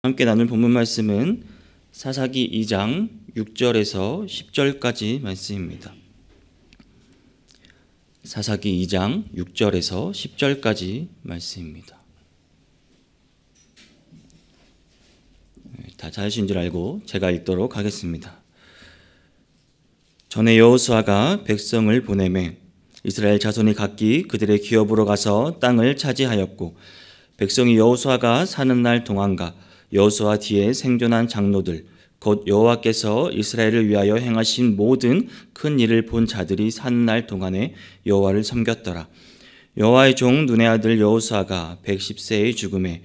함께 나눌 본문 말씀은 사사기 2장 6절에서 10절까지 말씀입니다. 사사기 2장 6절에서 10절까지 말씀입니다. 다 찾으신 줄 알고 제가 읽도록 하겠습니다. 전에 여호수아가 백성을 보내매 이스라엘 자손이 각기 그들의 기업으로 가서 땅을 차지하였고, 백성이 여호수아가 사는 날 동안과 여호수아 뒤에 생존한 장로들 곧 여호와께서 이스라엘을 위하여 행하신 모든 큰 일을 본 자들이 사는 날 동안에 여호와를 섬겼더라. 여호와의 종 눈의 아들 여호수아가 110세의 죽음에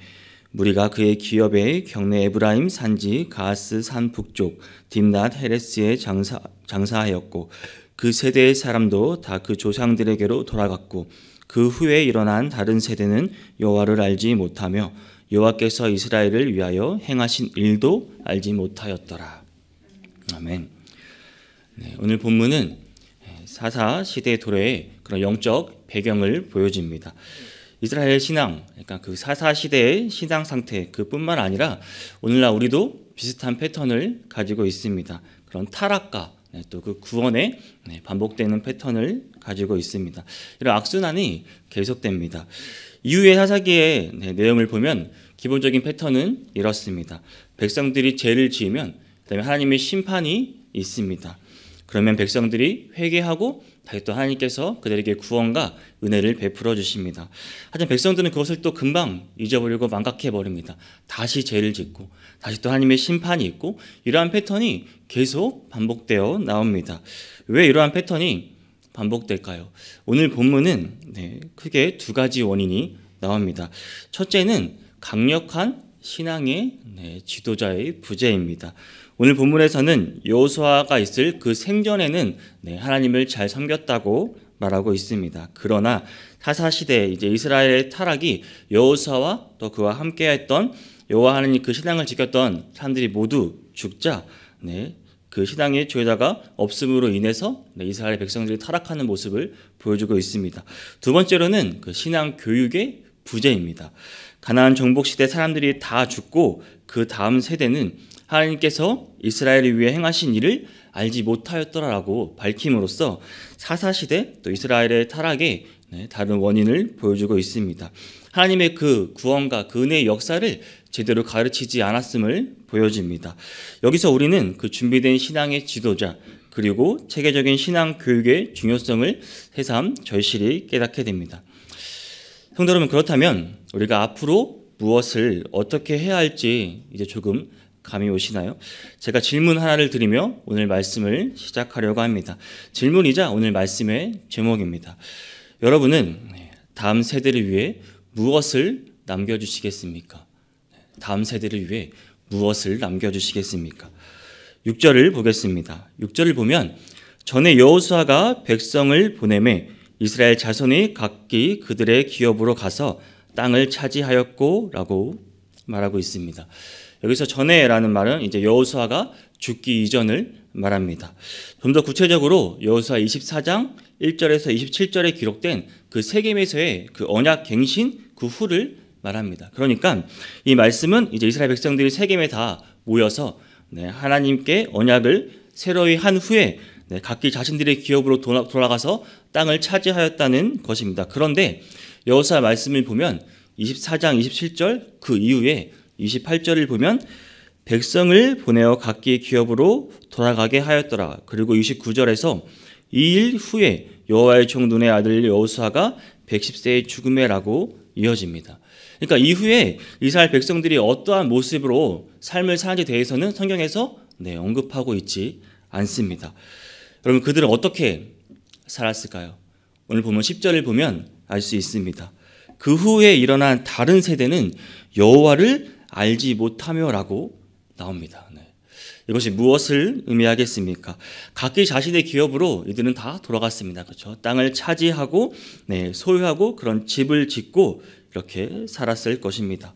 무리가 그의 기업에 경내 에브라임 산지 가스 산 북쪽 딥낫 헤레스에 장사하였고, 그 세대의 사람도 다 그 조상들에게로 돌아갔고, 그 후에 일어난 다른 세대는 여호와를 알지 못하며 여호와께서 이스라엘을 위하여 행하신 일도 알지 못하였더라. 아멘. 오늘 본문은 사사 시대 도래의 그런 영적 배경을 보여줍니다. 이스라엘 신앙, 그러니까 그 사사 시대의 신앙 상태 그뿐만 아니라 오늘날 우리도 비슷한 패턴을 가지고 있습니다. 그런 타락과 또 그 구원의 반복되는 패턴을 가지고 있습니다. 이런 악순환이 계속됩니다. 이후의 사사기의 내용을 보면 기본적인 패턴은 이렇습니다. 백성들이 죄를 지으면 그다음에 하나님의 심판이 있습니다. 그러면 백성들이 회개하고 다시 또 하나님께서 그들에게 구원과 은혜를 베풀어 주십니다. 하지만 백성들은 그것을 또 금방 잊어버리고 망각해버립니다. 다시 죄를 짓고 다시 또 하나님의 심판이 있고, 이러한 패턴이 계속 반복되어 나옵니다. 왜 이러한 패턴이 반복될까요? 오늘 본문은 크게 두 가지 원인이 나옵니다. 첫째는 강력한 신앙의 지도자의 부재입니다. 오늘 본문에서는 여호수아가 있을 그 생전에는 하나님을 잘 섬겼다고 말하고 있습니다. 그러나 사사시대 이제 이스라엘의 타락이 여호수아와 또 그와 함께했던 여호와 하나님 그 신앙을 지켰던 사람들이 모두 죽자 그 신앙의 지도자가 없음으로 인해서 이스라엘 백성들이 타락하는 모습을 보여주고 있습니다. 두 번째로는 그 신앙 교육의 부재입니다. 가나안 정복 시대 사람들이 다 죽고 그 다음 세대는 하나님께서 이스라엘을 위해 행하신 일을 알지 못하였더라라고 밝힘으로써 사사시대 또 이스라엘의 타락의 다른 원인을 보여주고 있습니다. 하나님의 그 구원과 그 은혜의 역사를 제대로 가르치지 않았음을 보여줍니다. 여기서 우리는 그 준비된 신앙의 지도자 그리고 체계적인 신앙 교육의 중요성을 새삼 절실히 깨닫게 됩니다. 성도 여러분, 그렇다면 우리가 앞으로 무엇을 어떻게 해야 할지 이제 조금 감이 오시나요? 제가 질문 하나를 드리며 오늘 말씀을 시작하려고 합니다. 질문이자 오늘 말씀의 제목입니다. 여러분은 다음 세대를 위해 무엇을 남겨주시겠습니까? 다음 세대를 위해 무엇을 남겨주시겠습니까? 6절을 보겠습니다. 6절을 보면 전에 여호수아가 백성을 보내매 이스라엘 자손이 각기 그들의 기업으로 가서 땅을 차지하였고 라고 말하고 있습니다. 여기서 전에라는 말은 이제 여호수아가 죽기 이전을 말합니다. 좀 더 구체적으로 여호수아 24장 1절에서 27절에 기록된 그 세겜에서의 그 언약 갱신 그 후를 말합니다. 그러니까 이 말씀은 이제 이스라엘 백성들이 세겜에 다 모여서 하나님께 언약을 새로이 한 후에 각기 자신들의 기업으로 돌아가서 땅을 차지하였다는 것입니다. 그런데 여호수아 말씀을 보면 24장 27절 그 이후에 28절을 보면 백성을 보내어 각기 기업으로 돌아가게 하였더라. 그리고 29절에서 이 일 후에 여호와의 종 눈의 아들 여호수아가 110세의 죽음에라고 이어집니다. 그러니까 이후에 이스라엘 백성들이 어떠한 모습으로 삶을 사는지 대해서는 성경에서 언급하고 있지 않습니다. 여러분, 그들은 어떻게 살았을까요? 오늘 보면 10절을 보면 알 수 있습니다. 그 후에 일어난 다른 세대는 여호와를 알지 못하며라고 나옵니다. 이것이 무엇을 의미하겠습니까? 각기 자신의 기업으로 이들은 다 돌아갔습니다. 그렇죠? 땅을 차지하고 소유하고 그런 집을 짓고 이렇게 살았을 것입니다.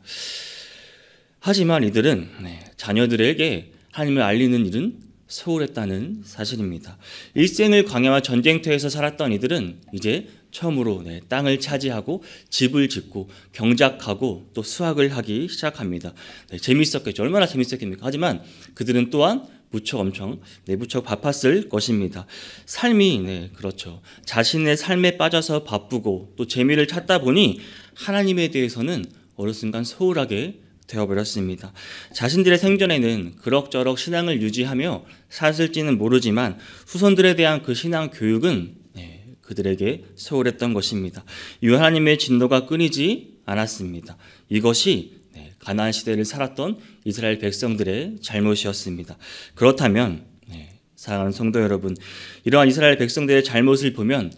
하지만 이들은 자녀들에게 하나님을 알리는 일은 소홀했다는 사실입니다. 일생을 광야와 전쟁터에서 살았던 이들은 이제 처음으로 땅을 차지하고 집을 짓고 경작하고 또 수확을 하기 시작합니다. 재밌었겠죠. 얼마나 재밌었겠습니까? 하지만 그들은 또한 무척 엄청 무척 바빴을 것입니다. 삶이 그렇죠. 자신의 삶에 빠져서 바쁘고 또 재미를 찾다 보니 하나님에 대해서는 어느 순간 소홀하게 되어버렸습니다. 자신들의 생전에는 그럭저럭 신앙을 유지하며 살았을지는 모르지만 후손들에 대한 그 신앙 교육은 그들에게 소홀했던 것입니다. 하나님의 진노가 끊이지 않았습니다. 이것이 가나안 시대를 살았던 이스라엘 백성들의 잘못이었습니다. 그렇다면 사랑하는 성도 여러분, 이러한 이스라엘 백성들의 잘못을 보면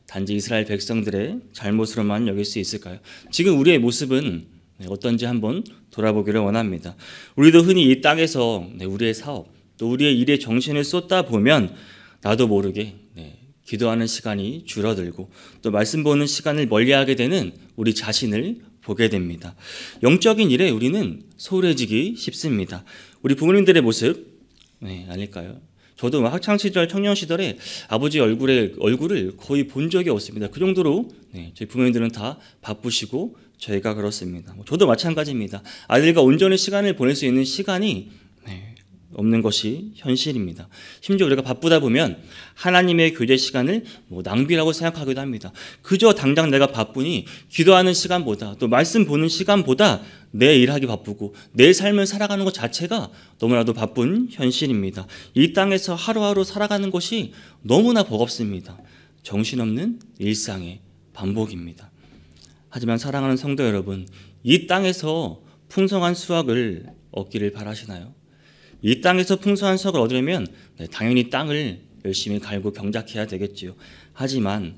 단지 이스라엘 백성들의 잘못으로만 여길 수 있을까요? 지금 우리의 모습은 어떤지 한번 돌아보기를 원합니다. 우리도 흔히 이 땅에서 우리의 사업 또 우리의 일에 정신을 쏟다 보면 나도 모르게 기도하는 시간이 줄어들고 또 말씀 보는 시간을 멀리하게 되는 우리 자신을 보게 됩니다. 영적인 일에 우리는 소홀해지기 쉽습니다. 우리 부모님들의 모습 아닐까요? 저도 학창시절 청년시절에 아버지 얼굴을 거의 본 적이 없습니다. 그 정도로 저희 부모님들은 다 바쁘시고 저희가 그렇습니다. 저도 마찬가지입니다. 아들과 온전히 시간을 보낼 수 있는 시간이 없는 것이 현실입니다. 심지어 우리가 바쁘다 보면 하나님의 교제 시간을 낭비라고 생각하기도 합니다. 그저 당장 내가 바쁘니 기도하는 시간보다 또 말씀 보는 시간보다 내 일하기 바쁘고 내 삶을 살아가는 것 자체가 너무나도 바쁜 현실입니다. 이 땅에서 하루하루 살아가는 것이 너무나 버겁습니다. 정신없는 일상의 반복입니다. 하지만 사랑하는 성도 여러분, 이 땅에서 풍성한 수확을 얻기를 바라시나요? 이 땅에서 풍성한 수확을 얻으려면 당연히 땅을 열심히 갈고 경작해야 되겠지요. 하지만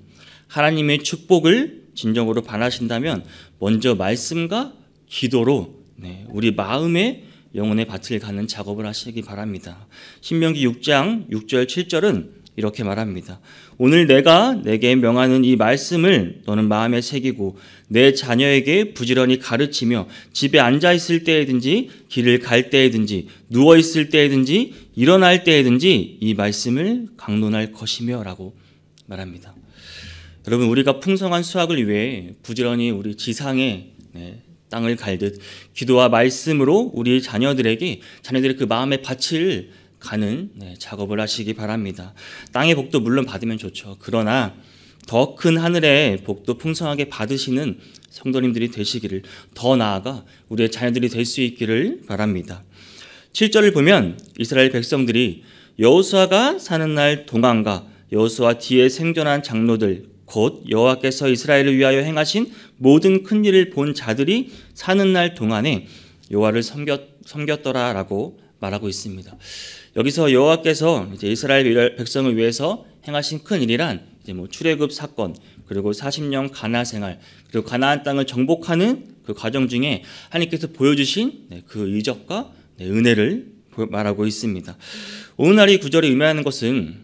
하나님의 축복을 진정으로 바라신다면 먼저 말씀과 기도로 우리 마음의 영혼의 밭을 가는 작업을 하시기 바랍니다. 신명기 6장 6절 7절은 이렇게 말합니다. 오늘 내가 내게 명하는 이 말씀을 너는 마음에 새기고 내 자녀에게 부지런히 가르치며 집에 앉아 있을 때에든지 길을 갈 때에든지 누워 있을 때에든지 일어날 때에든지 이 말씀을 강론할 것이며 라고 말합니다. 여러분, 우리가 풍성한 수확을 위해 부지런히 우리 지상에 땅을 갈듯 기도와 말씀으로 우리 자녀들의 그 마음의 밭을 가는 작업을 하시기 바랍니다. 땅의 복도 물론 받으면 좋죠. 그러나 더 큰 하늘의 복도 풍성하게 받으시는 성도님들이 되시기를, 더 나아가 우리의 자녀들이 될 수 있기를 바랍니다. 7절을 보면 이스라엘 백성들이 여호수아가 사는 날 동안과 여호수아 뒤에 생존한 장로들 곧 여호와께서 이스라엘을 위하여 행하신 모든 큰 일을 본 자들이 사는 날 동안에 여호와를 섬겼더라라고 말하고 있습니다. 여기서 여호와께서 이제 이스라엘 백성을 위해서 행하신 큰 일이란 이제 출애굽 사건, 그리고 40년 가나 생활, 그리고 가나안 땅을 정복하는 그 과정 중에 하나님께서 보여주신 그 이적과 은혜를 말하고 있습니다. 오늘 이 구절에 의미하는 것은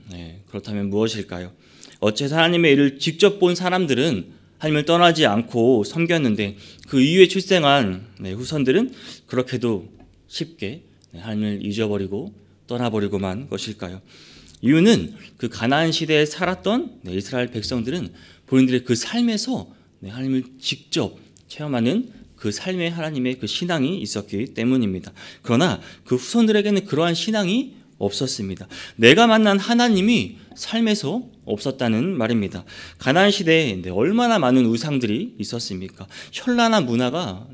그렇다면 무엇일까요? 어째서 하나님의 일을 직접 본 사람들은 하나님을 떠나지 않고 섬겼는데 그 이후에 출생한 후손들은 그렇게도 쉽게 하나님을 잊어버리고 떠나버리고만 것일까요? 이유는 그 가나안 시대에 살았던 이스라엘 백성들은 본인들의 그 삶에서 하나님을 직접 체험하는 그 삶의 하나님의 그 신앙이 있었기 때문입니다. 그러나 그 후손들에게는 그러한 신앙이 없었습니다. 내가 만난 하나님이 삶에서 없었다는 말입니다. 가나안 시대에 얼마나 많은 우상들이 있었습니까? 현란한 문화가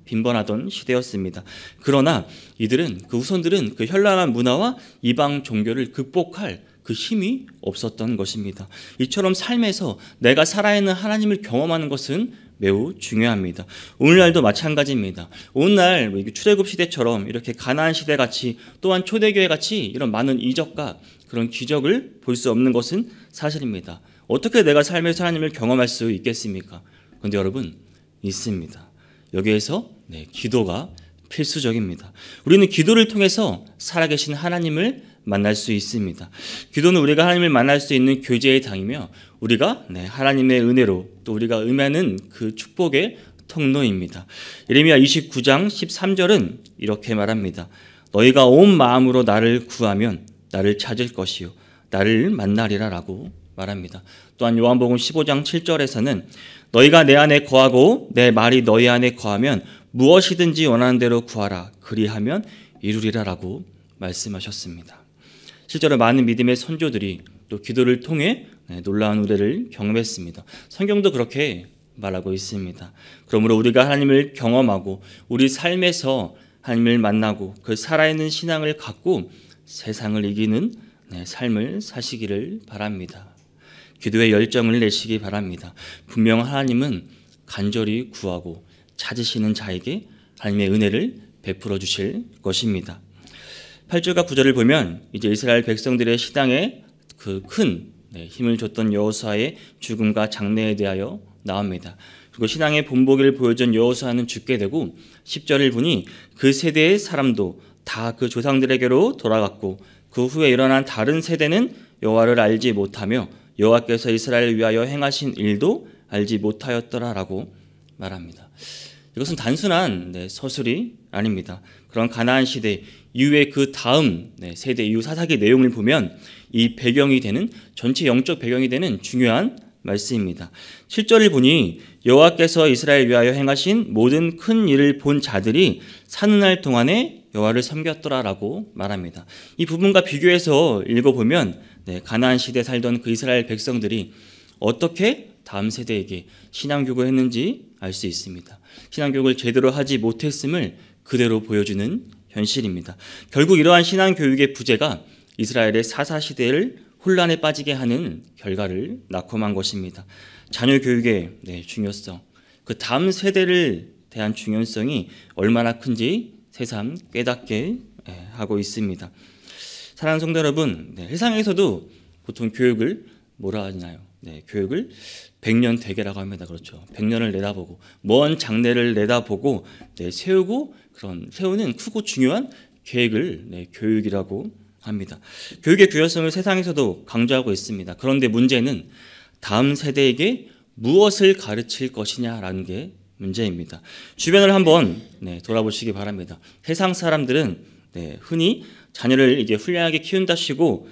빈번하던 시대였습니다. 그러나 이들은, 그 후손들은 그 현란한 문화와 이방 종교를 극복할 그 힘이 없었던 것입니다. 이처럼 삶에서 내가 살아있는 하나님을 경험하는 것은 매우 중요합니다. 오늘날도 마찬가지입니다. 오늘날 출애굽 시대처럼 이렇게 가나안 시대 같이, 또한 초대교회 같이 이런 많은 이적과 그런 기적을 볼 수 없는 것은 사실입니다. 어떻게 내가 삶에서 하나님을 경험할 수 있겠습니까? 그런데 여러분, 있습니다. 여기에서 기도가 필수적입니다. 우리는 기도를 통해서 살아계신 하나님을 만날 수 있습니다. 기도는 우리가 하나님을 만날 수 있는 교제의 장이며 우리가 하나님의 은혜로 또 우리가 임하는 그 축복의 통로입니다. 예레미야 29장 13절은 이렇게 말합니다. 너희가 온 마음으로 나를 구하면 나를 찾을 것이요 나를 만나리라 라고 말합니다. 또한 요한복음 15장 7절에서는 너희가 내 안에 거하고 내 말이 너희 안에 거하면 무엇이든지 원하는 대로 구하라. 그리하면 이루리라라고 말씀하셨습니다. 실제로 많은 믿음의 선조들이 또 기도를 통해 놀라운 은혜를 경험했습니다. 성경도 그렇게 말하고 있습니다. 그러므로 우리가 하나님을 경험하고 우리 삶에서 하나님을 만나고 그 살아있는 신앙을 갖고 세상을 이기는 삶을 사시기를 바랍니다. 기도의 열정을 내시기 바랍니다. 분명 하나님은 간절히 구하고 찾으시는 자에게 하나님의 은혜를 베풀어 주실 것입니다. 8절과 9절을 보면 이제 이스라엘 백성들의 신앙에 그 큰 힘을 줬던 여호수아의 죽음과 장래에 대하여 나옵니다. 그리고 신앙의 본보기를 보여준 여호수아는 죽게 되고 10절을 보니 그 세대의 사람도 다 그 조상들에게로 돌아갔고 그 후에 일어난 다른 세대는 여호와를 알지 못하며 여호와께서 이스라엘을 위하여 행하신 일도 알지 못하였더라라고 말합니다. 이것은 단순한 서술이 아닙니다. 그런 가나안 시대 이후의 그 다음 세대 이후 사사기 내용을 보면 이 배경이 되는 전체 영적 배경이 되는 중요한 말씀입니다. 7절을 보니 여호와께서 이스라엘 위하여 행하신 모든 큰 일을 본 자들이 사는 날 동안에 여호와를 섬겼더라라고 말합니다. 이 부분과 비교해서 읽어보면 가나안 시대에 살던 그 이스라엘 백성들이 어떻게 다음 세대에게 신앙교육을 했는지 알 수 있습니다. 신앙교육을 제대로 하지 못했음을 그대로 보여주는 현실입니다. 결국 이러한 신앙교육의 부재가 이스라엘의 사사시대를 혼란에 빠지게 하는 결과를 낳고만 것입니다. 자녀 교육의 중요성, 그 다음 세대를 대한 중요성이 얼마나 큰지 새삼 깨닫게 하고 있습니다. 사랑하는 성도 여러분, 세상에서도 보통 교육을 뭐라 하나요? 교육을 100년 대계라고 합니다. 그렇죠. 100년을 내다보고 먼 장래를 내다보고 세우는 크고 중요한 계획을 교육이라고 합니다. 교육의 중요성을 세상에서도 강조하고 있습니다. 그런데 문제는 다음 세대에게 무엇을 가르칠 것이냐라는 게 문제입니다. 주변을 한번 돌아보시기 바랍니다. 세상 사람들은 흔히 자녀를 이제 훌륭하게 키운다시고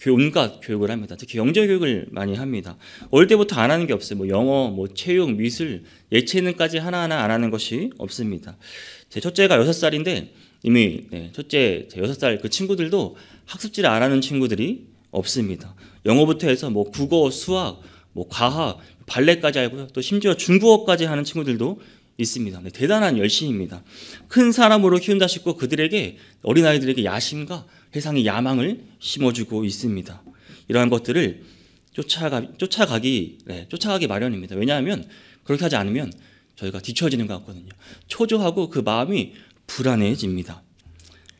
온갖 교육을 합니다. 특히 영재 교육을 많이 합니다. 어릴 때부터 안 하는 게 없어요. 뭐 영어, 체육, 미술, 예체능까지 하나하나 안 하는 것이 없습니다. 제 첫째가 6살인데 이미 첫째 6살 그 친구들도 학습지를 안 하는 친구들이 없습니다. 영어부터 해서 국어, 수학, 과학, 발레까지 알고요. 또 심지어 중국어까지 하는 친구들도 있습니다. 대단한 열심입니다. 큰 사람으로 키운다 싶고 그들에게 어린아이들에게 야심과 세상의 야망을 심어주고 있습니다. 이러한 것들을 쫓아가기 마련입니다. 왜냐하면 그렇게 하지 않으면 저희가 뒤처지는 것 같거든요. 초조하고 그 마음이 불안해집니다.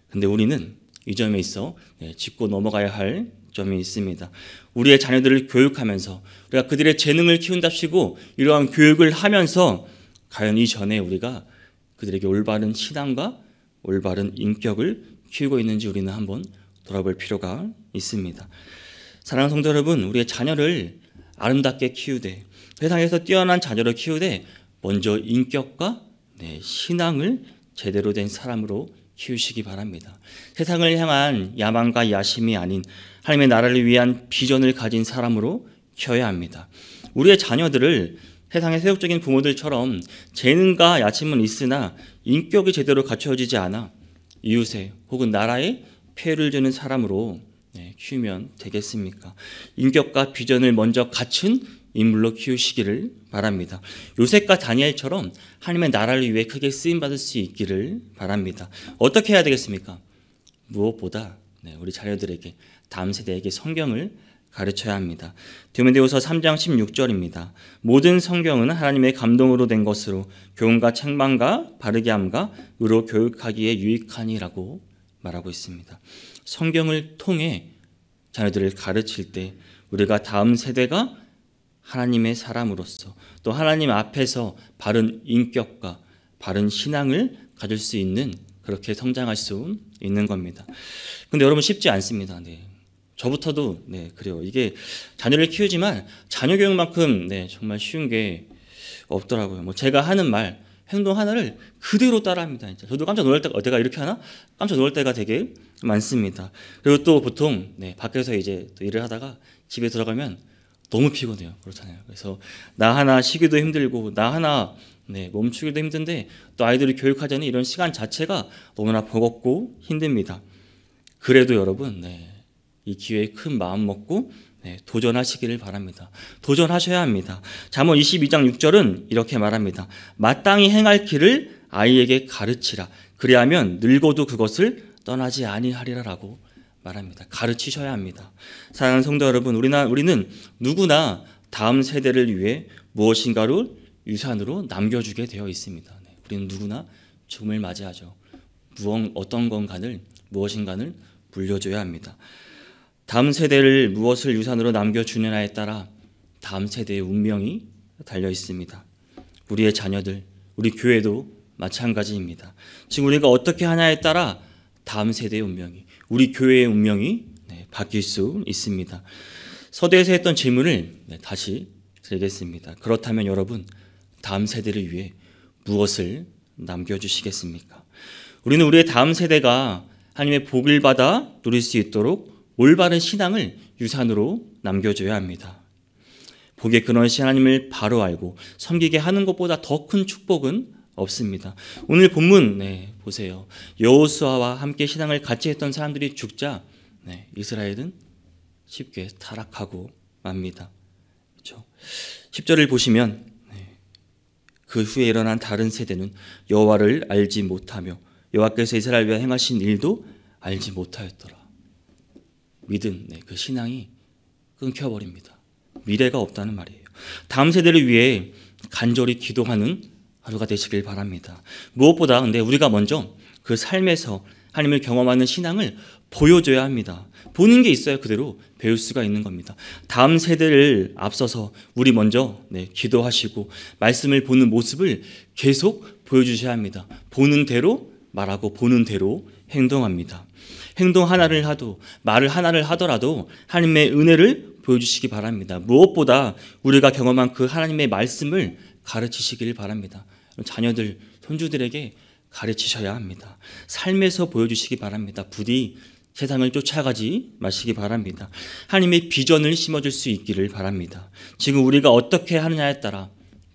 근데 우리는 이 점에 있어 짚고 넘어가야 할 점이 있습니다. 우리의 자녀들을 교육하면서 우리가 그들의 재능을 키운답시고 이러한 교육을 하면서 과연 이전에 우리가 그들에게 올바른 신앙과 올바른 인격을 키우고 있는지 우리는 한번 돌아볼 필요가 있습니다. 사랑하는 성도 여러분, 우리의 자녀를 아름답게 키우되 세상에서 뛰어난 자녀를 키우되 먼저 인격과 신앙을 제대로 된 사람으로 키우시기 바랍니다. 세상을 향한 야망과 야심이 아닌 하나님의 나라를 위한 비전을 가진 사람으로 키워야 합니다. 우리의 자녀들을 세상의 세속적인 부모들처럼 재능과 야심은 있으나 인격이 제대로 갖춰지지 않아 이웃에 혹은 나라에 폐해를 주는 사람으로 키우면 되겠습니까? 인격과 비전을 먼저 갖춘 인물로 키우시기를 바랍니다. 요셉과 다니엘처럼 하나님의 나라를 위해 크게 쓰임받을 수 있기를 바랍니다. 어떻게 해야 되겠습니까? 무엇보다 우리 자녀들에게 다음 세대에게 성경을 가르쳐야 합니다. 디모데후서 3장 16절입니다. 모든 성경은 하나님의 감동으로 된 것으로 교훈과 책망과 바르게 함과 의로 교육하기에 유익하니라고 말하고 있습니다. 성경을 통해 자녀들을 가르칠 때 우리가 다음 세대가 하나님의 사람으로서 또 하나님 앞에서 바른 인격과 바른 신앙을 가질 수 있는 그렇게 성장할 수 있는 겁니다. 근데 여러분 쉽지 않습니다. 저부터도 그래요. 이게 자녀를 키우지만 자녀 교육만큼 정말 쉬운 게 없더라고요. 제가 하는 말 행동 하나를 그대로 따라합니다. 진짜. 저도 깜짝 놀랄 때가 내가 이렇게 하나? 깜짝 놀랄 때가 되게 많습니다. 그리고 또 보통 밖에서 이제 또 일을 하다가 집에 들어가면 너무 피곤해요. 그렇잖아요. 그래서 나 하나 쉬기도 힘들고 나 하나 멈추기도 힘든데 또 아이들을 교육하자니 이런 시간 자체가 너무나 버겁고 힘듭니다. 그래도 여러분 이 기회에 큰 마음 먹고 도전하시기를 바랍니다. 도전하셔야 합니다. 잠언 22장 6절은 이렇게 말합니다. 마땅히 행할 길을 아이에게 가르치라. 그리하면 늙어도 그것을 떠나지 아니하리라라고 말합니다. 가르치셔야 합니다. 사랑하는 성도 여러분, 우리는 누구나 다음 세대를 위해 무엇인가를 유산으로 남겨주게 되어 있습니다. 우리는 누구나 죽음을 맞이하죠. 어떤 건가를 무엇인가를 물려줘야 합니다. 다음 세대를 무엇을 유산으로 남겨주느냐에 따라 다음 세대의 운명이 달려 있습니다. 우리의 자녀들, 우리 교회도 마찬가지입니다. 지금 우리가 어떻게 하냐에 따라 다음 세대의 운명이, 우리 교회의 운명이 바뀔 수 있습니다. 서두에서 했던 질문을 다시 드리겠습니다. 그렇다면 여러분, 다음 세대를 위해 무엇을 남겨주시겠습니까? 우리는 우리의 다음 세대가 하나님의 복을 받아 누릴 수 있도록 올바른 신앙을 유산으로 남겨줘야 합니다. 복의 근원이신 하나님을 바로 알고 섬기게 하는 것보다 더 큰 축복은 없습니다. 오늘 본문 보세요. 여호수아와 함께 신앙을 같이 했던 사람들이 죽자 이스라엘은 쉽게 타락하고 맙니다. 그렇죠? 10절을 보시면 그 후에 일어난 다른 세대는 여호와를 알지 못하며 여호와께서 이스라엘 위하여 행하신 일도 알지 못하였더라. 믿음, 그 신앙이 끊겨버립니다. 미래가 없다는 말이에요. 다음 세대를 위해 간절히 기도하는 하루가 되시길 바랍니다. 무엇보다 근데 우리가 먼저 그 삶에서 하나님을 경험하는 신앙을 보여줘야 합니다. 보는 게 있어야 그대로 배울 수가 있는 겁니다. 다음 세대를 앞서서 우리 먼저 기도하시고 말씀을 보는 모습을 계속 보여주셔야 합니다. 보는 대로 말하고 보는 대로 행동합니다. 행동 하나를 하도 말을 하나를 하더라도 하나님의 은혜를 보여주시기 바랍니다. 무엇보다 우리가 경험한 그 하나님의 말씀을 가르치시길 바랍니다. 자녀들, 손주들에게 가르치셔야 합니다. 삶에서 보여주시기 바랍니다. 부디 세상을 쫓아가지 마시기 바랍니다. 하나님의 비전을 심어줄 수 있기를 바랍니다. 지금 우리가 어떻게 하느냐에 따라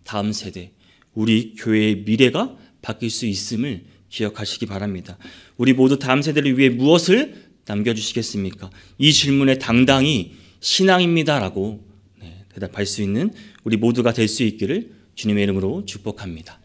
다음 세대, 우리 교회의 미래가 바뀔 수 있음을 기억하시기 바랍니다. 우리 모두 다음 세대를 위해 무엇을 남겨주시겠습니까? 이 질문에 당당히 신앙입니다라고 대답할 수 있는 우리 모두가 될 수 있기를 주님의 이름으로 축복합니다.